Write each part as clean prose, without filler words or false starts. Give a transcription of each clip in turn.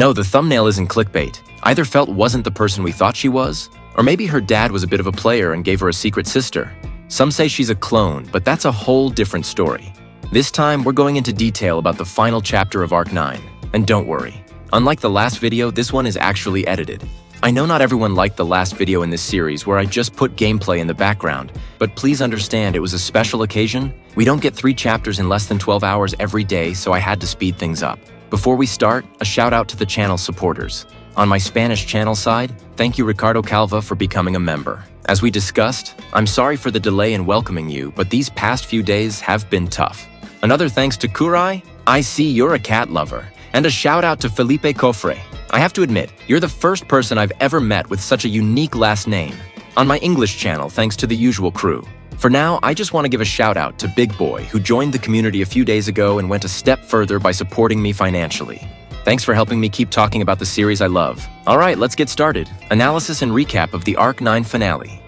No, the thumbnail isn't clickbait. Either Felt wasn't the person we thought she was, or maybe her dad was a bit of a player and gave her a secret sister. Some say she's a clone, but that's a whole different story. This time, we're going into detail about the final chapter of Arc 9. And don't worry, unlike the last video, this one is actually edited. I know not everyone liked the last video in this series where I just put gameplay in the background, but please understand it was a special occasion. We don't get 3 chapters in less than 12 hours every day, so I had to speed things up. Before we start, a shout out to the channel supporters. On my Spanish channel side, thank you Ricardo Calva for becoming a member. As we discussed, I'm sorry for the delay in welcoming you, but these past few days have been tough. Another thanks to Kurai, I see you're a cat lover, and a shout out to Felipe Cofre. I have to admit, you're the first person I've ever met with such a unique last name. On my English channel, thanks to the usual crew. For now, I just want to give a shout out to Big Boy, who joined the community a few days ago and went a step further by supporting me financially. Thanks for helping me keep talking about the series I love. All right, let's get started. Analysis and recap of the Arc 9 finale.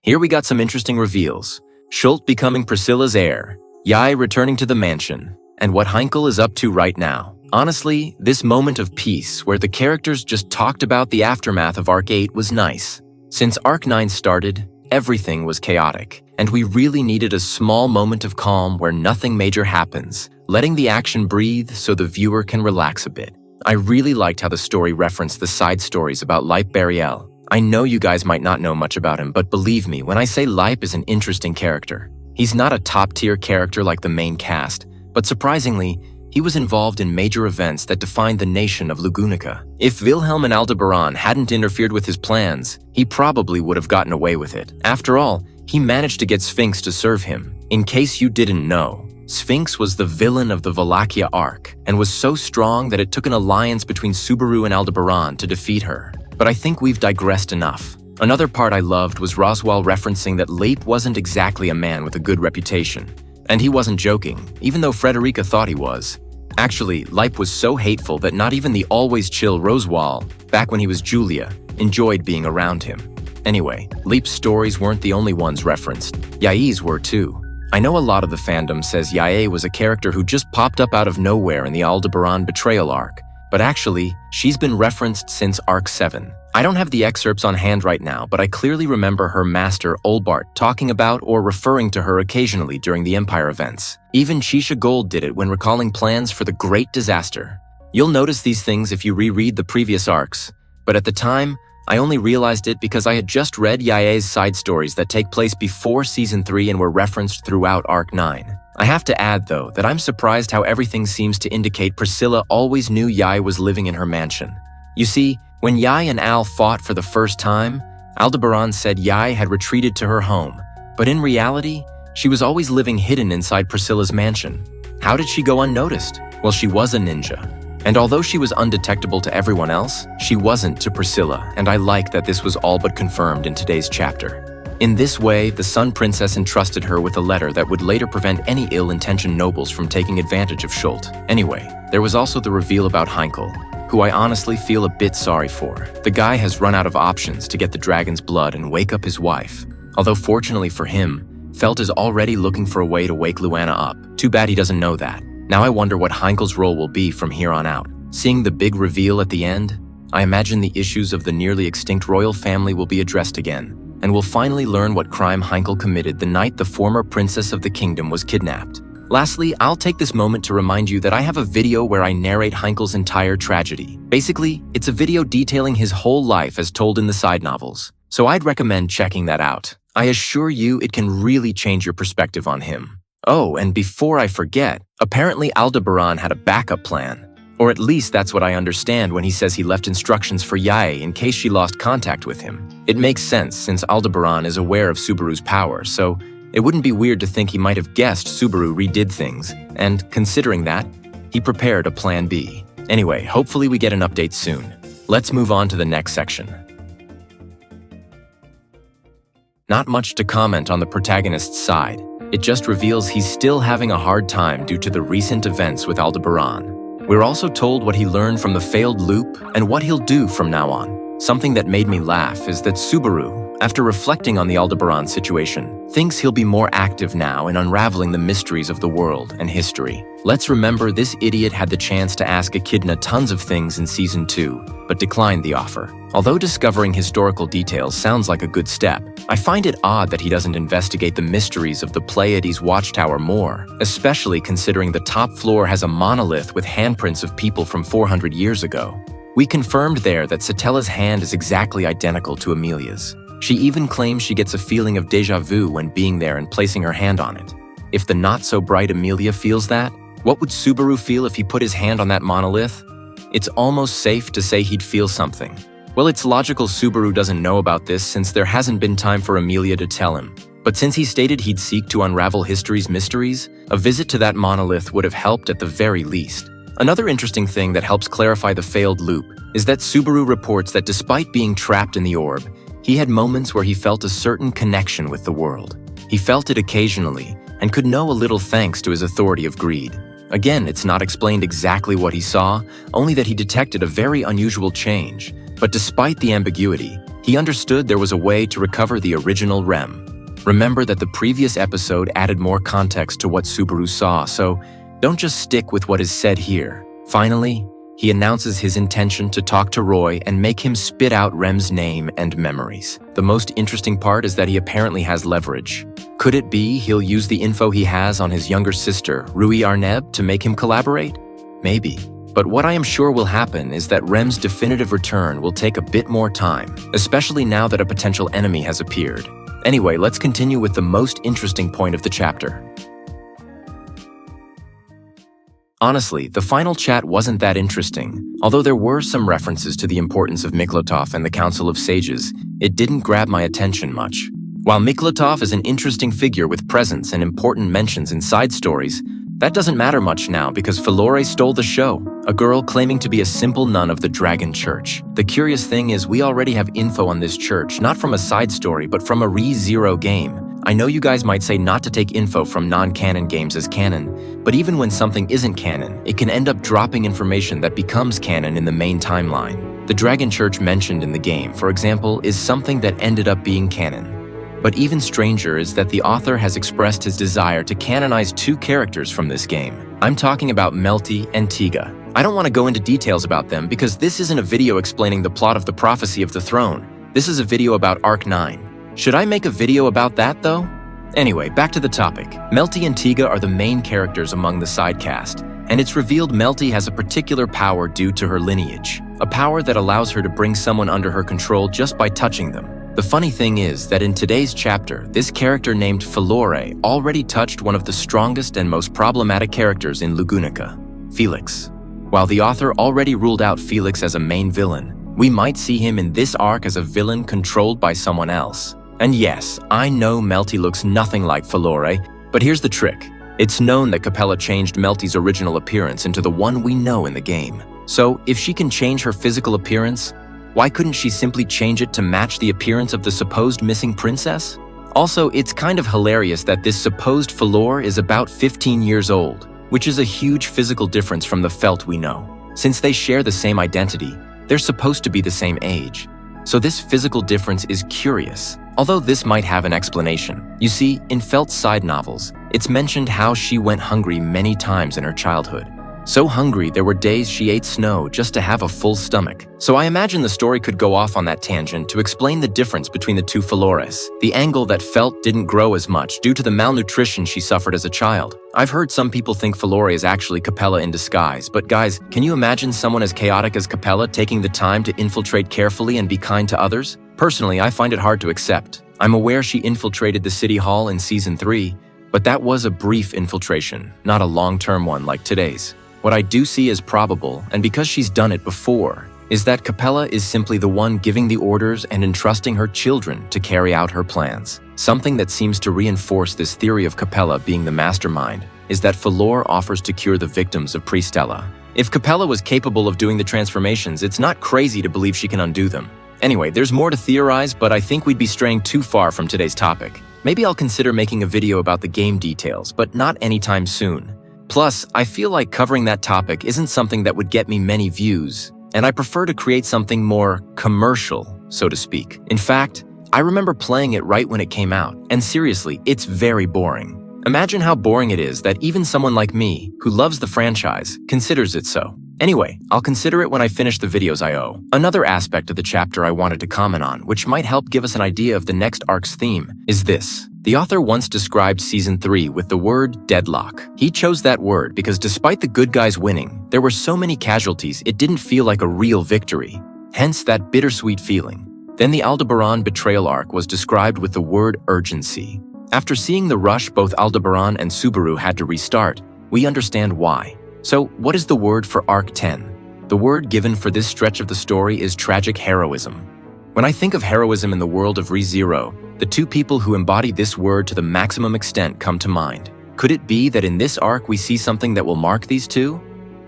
Here we got some interesting reveals. Schult becoming Priscilla's heir, Yae returning to the mansion, and what Heinkel is up to right now. Honestly, this moment of peace where the characters just talked about the aftermath of Arc 8 was nice. Since Arc 9 started, everything was chaotic, and we really needed a small moment of calm where nothing major happens, letting the action breathe so the viewer can relax a bit. I really liked how the story referenced the side stories about Leip Barielle. I know you guys might not know much about him, but believe me when I say Leip is an interesting character. He's not a top-tier character like the main cast, but surprisingly, he was involved in major events that defined the nation of Lugunica. If Wilhelm and Aldebaran hadn't interfered with his plans, he probably would have gotten away with it. After all, he managed to get Sphinx to serve him. In case you didn't know, Sphinx was the villain of the Wallachia arc, and was so strong that it took an alliance between Subaru and Aldebaran to defeat her. But I think we've digressed enough. Another part I loved was Roswell referencing that Leip wasn't exactly a man with a good reputation. And he wasn't joking, even though Frederica thought he was. Actually, Leip was so hateful that not even the always chill Roswell, back when he was Julia, enjoyed being around him. Anyway, Leip's stories weren't the only ones referenced. Yae's were too. I know a lot of the fandom says Yae was a character who just popped up out of nowhere in the Aldebaran betrayal arc, but actually, she's been referenced since Arc 7. I don't have the excerpts on hand right now, but I clearly remember her master, Olbart, talking about or referring to her occasionally during the Empire events. Even Shisha Gold did it when recalling plans for the Great Disaster. You'll notice these things if you reread the previous arcs, but at the time, I only realized it because I had just read Yae's side stories that take place before Season 3 and were referenced throughout Arc 9. I have to add, though, that I'm surprised how everything seems to indicate Priscilla always knew Yae was living in her mansion. You see, when Yae and Al fought for the first time, Aldebaran said Yae had retreated to her home, but in reality, she was always living hidden inside Priscilla's mansion. How did she go unnoticed? Well, she was a ninja. And although she was undetectable to everyone else, she wasn't to Priscilla, and I like that this was all but confirmed in today's chapter. In this way, the Sun Princess entrusted her with a letter that would later prevent any ill-intentioned nobles from taking advantage of Schult. Anyway, there was also the reveal about Heinkel, who I honestly feel a bit sorry for. The guy has run out of options to get the dragon's blood and wake up his wife. Although fortunately for him, Felt is already looking for a way to wake Luana up. Too bad he doesn't know that. Now I wonder what Heinkel's role will be from here on out. Seeing the big reveal at the end, I imagine the issues of the nearly extinct royal family will be addressed again, and we'll finally learn what crime Heinkel committed the night the former princess of the kingdom was kidnapped. Lastly, I'll take this moment to remind you that I have a video where I narrate Heinkel's entire tragedy. Basically, it's a video detailing his whole life as told in the side novels, so I'd recommend checking that out. I assure you it can really change your perspective on him. Oh, and before I forget, apparently Aldebaran had a backup plan. Or at least that's what I understand when he says he left instructions for Yae in case she lost contact with him. It makes sense since Aldebaran is aware of Subaru's power, so it wouldn't be weird to think he might have guessed Subaru redid things, and considering that, he prepared a plan B. Anyway, hopefully we get an update soon. Let's move on to the next section. Not much to comment on the protagonist's side. It just reveals he's still having a hard time due to the recent events with Aldebaran. We're also told what he learned from the failed loop and what he'll do from now on. Something that made me laugh is that Subaru, After reflecting on the Aldebaran situation, thinks he'll be more active now in unraveling the mysteries of the world and history. Let's remember this idiot had the chance to ask Echidna tons of things in Season 2, but declined the offer. Although discovering historical details sounds like a good step, I find it odd that he doesn't investigate the mysteries of the Pleiades watchtower more, especially considering the top floor has a monolith with handprints of people from 400 years ago. We confirmed there that Satella's hand is exactly identical to Amelia's. She even claims she gets a feeling of déjà vu when being there and placing her hand on it. If the not-so-bright Amelia feels that, what would Subaru feel if he put his hand on that monolith? It's almost safe to say he'd feel something. Well, it's logical Subaru doesn't know about this since there hasn't been time for Amelia to tell him. But since he stated he'd seek to unravel history's mysteries, a visit to that monolith would have helped at the very least. Another interesting thing that helps clarify the failed loop is that Subaru reports that despite being trapped in the orb, he had moments where he felt a certain connection with the world. He felt it occasionally and could know a little thanks to his authority of greed. Again, it's not explained exactly what he saw, only that he detected a very unusual change. But despite the ambiguity, he understood there was a way to recover the original REM. Remember that the previous episode added more context to what Subaru saw, so don't just stick with what is said here. Finally, he announces his intention to talk to Roy and make him spit out Rem's name and memories. The most interesting part is that he apparently has leverage. Could it be he'll use the info he has on his younger sister, Rui Arneb, to make him collaborate? Maybe. But what I am sure will happen is that Rem's definitive return will take a bit more time, especially now that a potential enemy has appeared. Anyway, let's continue with the most interesting point of the chapter. Honestly, the final chat wasn't that interesting. Although there were some references to the importance of Miklotov and the Council of Sages, it didn't grab my attention much. While Miklotov is an interesting figure with presence and important mentions in side stories, that doesn't matter much now because Filore stole the show, a girl claiming to be a simple nun of the Dragon Church. The curious thing is we already have info on this church, not from a side story, but from a Re-Zero game. I know you guys might say not to take info from non-canon games as canon, but even when something isn't canon, it can end up dropping information that becomes canon in the main timeline. The Dragon Church mentioned in the game, for example, is something that ended up being canon. But even stranger is that the author has expressed his desire to canonize two characters from this game. I'm talking about Melty and Tiga. I don't want to go into details about them because this isn't a video explaining the plot of the Prophecy of the Throne. This is a video about Arc 9. Should I make a video about that though? Anyway, back to the topic. Melty and Tiga are the main characters among the sidecast, and it's revealed Melty has a particular power due to her lineage, a power that allows her to bring someone under her control just by touching them. The funny thing is that in today's chapter, this character named Filore already touched one of the strongest and most problematic characters in Lugunica, Felix. While the author already ruled out Felix as a main villain, we might see him in this arc as a villain controlled by someone else. And yes, I know Melty looks nothing like Filore, but here's the trick. It's known that Capella changed Melty's original appearance into the one we know in the game. So if she can change her physical appearance, why couldn't she simply change it to match the appearance of the supposed missing princess? Also, it's kind of hilarious that this supposed Filore is about 15 years old, which is a huge physical difference from the Felt we know. Since they share the same identity, they're supposed to be the same age. So this physical difference is curious, although this might have an explanation. You see, in Felt's side novels, it's mentioned how she went hungry many times in her childhood. So hungry, there were days she ate snow just to have a full stomach. So I imagine the story could go off on that tangent to explain the difference between the two Filores, the angle that Felt didn't grow as much due to the malnutrition she suffered as a child. I've heard some people think Filore is actually Capella in disguise, but guys, can you imagine someone as chaotic as Capella taking the time to infiltrate carefully and be kind to others? Personally, I find it hard to accept. I'm aware she infiltrated the city hall in Season 3, but that was a brief infiltration, not a long-term one like today's. What I do see as probable, and because she's done it before, is that Capella is simply the one giving the orders and entrusting her children to carry out her plans. Something that seems to reinforce this theory of Capella being the mastermind is that Filore offers to cure the victims of Priestella. If Capella was capable of doing the transformations, it's not crazy to believe she can undo them. Anyway, there's more to theorize, but I think we'd be straying too far from today's topic. Maybe I'll consider making a video about the game details, but not anytime soon. Plus, I feel like covering that topic isn't something that would get me many views, and I prefer to create something more commercial, so to speak. In fact, I remember playing it right when it came out, and seriously, it's very boring. Imagine how boring it is that even someone like me, who loves the franchise, considers it so. Anyway, I'll consider it when I finish the videos I owe. Another aspect of the chapter I wanted to comment on, which might help give us an idea of the next arc's theme, is this. The author once described Season 3 with the word deadlock. He chose that word because despite the good guys winning, there were so many casualties it didn't feel like a real victory. Hence that bittersweet feeling. Then the Aldebaran betrayal arc was described with the word urgency. After seeing the rush both Aldebaran and Subaru had to restart, we understand why. So, what is the word for Arc 10? The word given for this stretch of the story is tragic heroism. When I think of heroism in the world of ReZero, the two people who embody this word to the maximum extent come to mind. Could it be that in this arc we see something that will mark these two?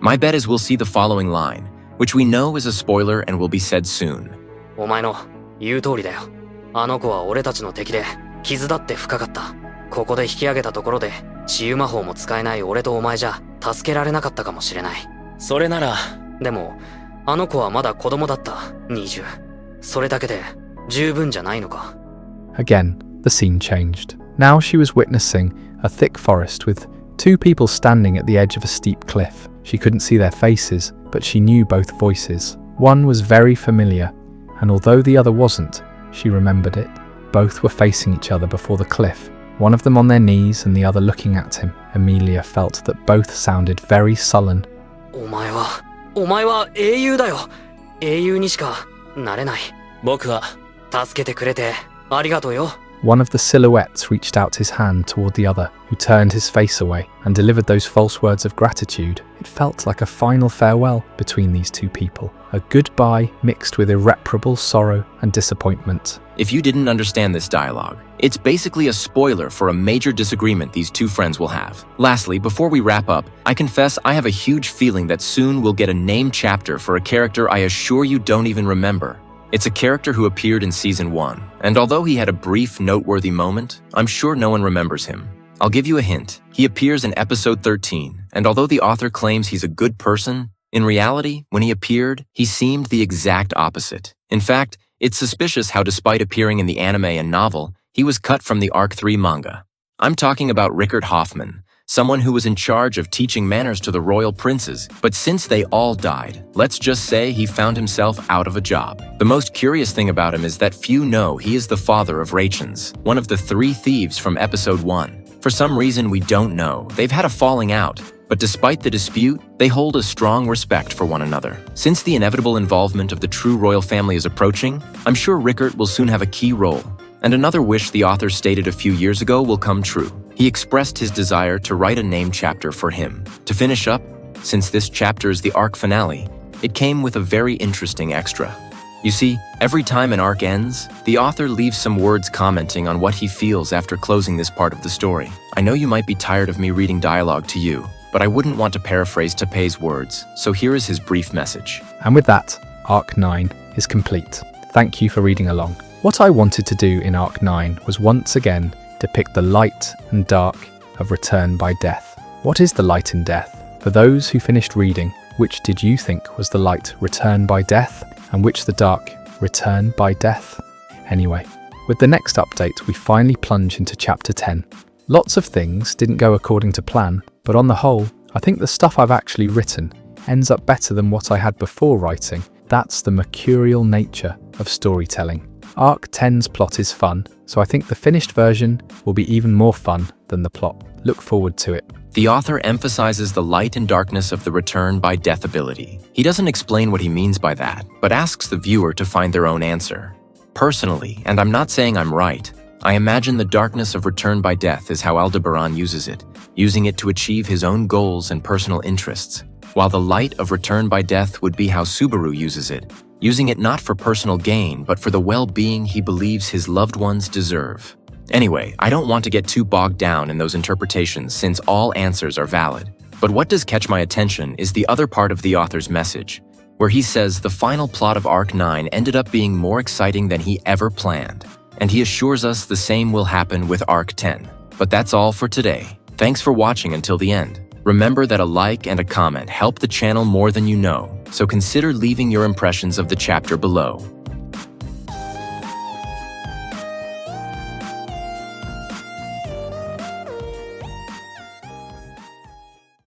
My bet is we'll see the following line, which we know is a spoiler and will be said soon. お前の言う通りだよ。あの子は俺たちの敵で、傷だって深かった。ここで引き上げたところで、治癒魔法も使えない俺とお前じゃ助けられなかったかもしれない。それなら、でも、あの子はまだ子供だった。20。それだけで十分じゃないのか。Again, the scene changed. Now she was witnessing a thick forest with two people standing at the edge of a steep cliff. She couldn't see their faces, but she knew both voices. One was very familiar, and although the other wasn't, she remembered it. Both were facing each other before the cliff, one of them on their knees and the other looking at him. Emilia felt that both sounded very sullen. お前は英雄だよ。英雄にしかなれない。僕は助けてくれてありがとうよ。One of the silhouettes reached out his hand toward the other, who turned his face away and delivered those false words of gratitude. It felt like a final farewell between these two people, a goodbye mixed with irreparable sorrow and disappointment. If you didn't understand this dialogue, it's basically a spoiler for a major disagreement these two friends will have. Lastly, before we wrap up, I confess I have a huge feeling that soon we'll get a named chapter for a character I assure you don't even remember. It's a character who appeared in Season 1, and although he had a brief, noteworthy moment, I'm sure no one remembers him. I'll give you a hint. He appears in Episode 13, and although the author claims he's a good person, in reality, when he appeared, he seemed the exact opposite. In fact, it's suspicious how despite appearing in the anime and novel, he was cut from the Arc 3 manga. I'm talking about Rickard Hoffman, someone who was in charge of teaching manners to the royal princes, but since they all died, let's just say he found himself out of a job. The most curious thing about him is that few know he is the father of Rachens, one of the 3 thieves from Episode 1. For some reason we don't know, they've had a falling out, but despite the dispute, they hold a strong respect for one another. Since the inevitable involvement of the true royal family is approaching, I'm sure Rickard will soon have a key role. And another wish the author stated a few years ago will come true. He expressed his desire to write a named chapter for him. To finish up, since this chapter is the arc finale, it came with a very interesting extra. You see, every time an arc ends, the author leaves some words commenting on what he feels after closing this part of the story. I know you might be tired of me reading dialogue to you, but I wouldn't want to paraphrase Teppei's words, so here is his brief message. And with that, Arc 9 is complete. Thank you for reading along. What I wanted to do in Arc 9 was once again depict the light and dark of Return by Death. What is the light in death? For those who finished reading, which did you think was the light Return by Death and which the dark Return by Death? Anyway, with the next update we finally plunge into Chapter 10. Lots of things didn't go according to plan, but on the whole, I think the stuff I've actually written ends up better than what I had before writing. That's the mercurial nature of storytelling. Arc 10's plot is fun, so I think the finished version will be even more fun than the plot. Look forward to it. The author emphasizes the light and darkness of the Return by Death ability. He doesn't explain what he means by that, but asks the viewer to find their own answer. Personally, and I'm not saying I'm right, I imagine the darkness of Return by Death is how Aldebaran uses it, using it to achieve his own goals and personal interests, while the light of Return by Death would be how Subaru uses it, using it not for personal gain, but for the well-being he believes his loved ones deserve. Anyway, I don't want to get too bogged down in those interpretations since all answers are valid. But what does catch my attention is the other part of the author's message, where he says the final plot of Arc 9 ended up being more exciting than he ever planned. And he assures us the same will happen with Arc 10. But that's all for today. Thanks for watching until the end. Remember that a like and a comment help the channel more than you know, so consider leaving your impressions of the chapter below.